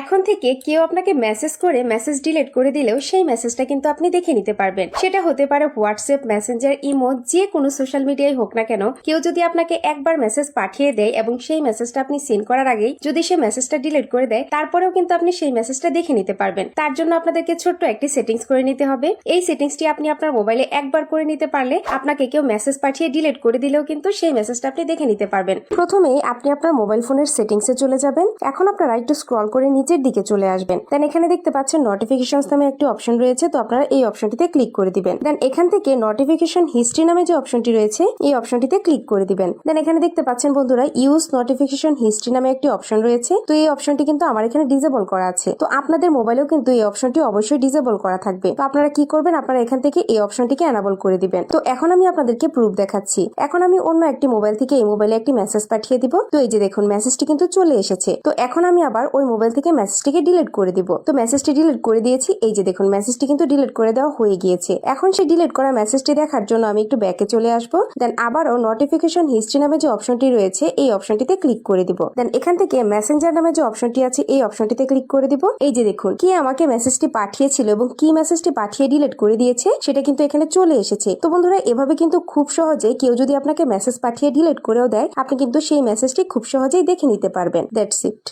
এখন থেকে কেউ আপনাকে মেসেজ করে মেসেজ ডিলিট করে দিলেও সেই মেসেজটা কিন্তু আপনি দেখে নিতে পারবেন। সেটা হতে পারে হোয়াটসঅ্যাপ, মেসেঞ্জার, ইমো, যে কোনো সোশ্যাল মিডিয়ায় হোক না কেন, কেউ যদি আপনাকে একবার মেসেজ পাঠিয়ে দেয় এবং সেই মেসেজটা আপনি সিন করার আগেই যদি সেই মেসেজটা ডিলিট করে দেয়, তারপরেও কিন্তু আপনি সেই মেসেজটা দেখে নিতে পারবেন। তার জন্য আপনাদেরকে ছোট্ট একটি সেটিংস করে নিতে হবে। এই সেটিংসটি আপনি আপনার মোবাইলে একবার করে নিতে পারলে আপনাকে কেউ মেসেজ পাঠিয়ে ডিলিট করে দিলেও কিন্তু সেই মেসেজটা আপনি দেখে নিতে পারবেন। প্রথমে আপনি আপনার মোবাইল ফোনের সেটিংসে চলে যাবেন। এখন আপনারা একটু স্ক্রল করে নিচের দিকে চলে আসবেন। দেন এখানে দেখতে পাচ্ছেন নোটিফিকেশনস নামে একটি অপশন রয়েছে, তো আপনারা এই অপশনটিতে ক্লিক করে দিবেন। দেন এখান থেকে নোটিফিকেশন হিস্ট্রি নামে যে অপশনটি রয়েছে এই অপশনটিতে ক্লিক করে দিবেন। দেন এখানে দেখতে পাচ্ছেন বন্ধুরা ইউজ নোটিফিকেশন হিস্ট্রি নামে একটি অপশন রয়েছে, তো এই অপশনটি কিন্তু আমার এখানে ডিসেবল করা আছে। তো আপনাদের মোবাইলেও কিন্তু এই অপশনটি অবশ্যই ডিসেবল করা থাকবে। তো আপনারা কি করবেন, আপনারা এখান থেকে এই অপশনটিকে এনাবল করে দিবেন। তো এখন আমি আপনাদেরকে প্রুফ দেখাচ্ছি। এখন আমি অন্য একটি মোবাইল থেকে এই মোবাইলে একটি মেসেজ পাঠিয়ে দিব। তো এই যে দেখুন মেসেজটি কিন্তু চলে এসেছে। তো এখন আমি আবার ওই মোবাইল থেকে মেসেজটিকে ডিলিট করে দিব। তো মেসেজটি ডিলিট করে দিয়েছি। এই যে দেখুন মেসেজটি কিন্তু ডিলিট করে দেওয়া হয়ে গিয়েছে। এখন সেই ডিলিট করা মেসেজটি দেখার জন্য আমি একটু ব্যাকে চলে আসবো। দেন আবারও নোটিফিকেশন হিস্ট্রি নামে যে অপশনটি রয়েছে এই অপশনটিতে ক্লিক করে দিব। দেন এখান থেকে মেসেঞ্জার নামে যে অপশনটি আছে এই অপশনটিতে ক্লিক করে দিব। এই যে দেখুন কে আমাকে মেসেজটি পাঠিয়েছিল এবং কি মেসেজটি পাঠিয়ে ডিলিট করে দিয়েছে সেটা কিন্তু এখানে চলে এসেছে। তো বন্ধুরা এভাবে কিন্তু খুব সহজে কেউ যদি আপনাকে মেসেজ পাঠিয়ে ডিলিট করেও দেয়, আপনি কিন্তু সেই মেসেজটি খুব সহজেই দেখে নিতে পারবেন। That's it.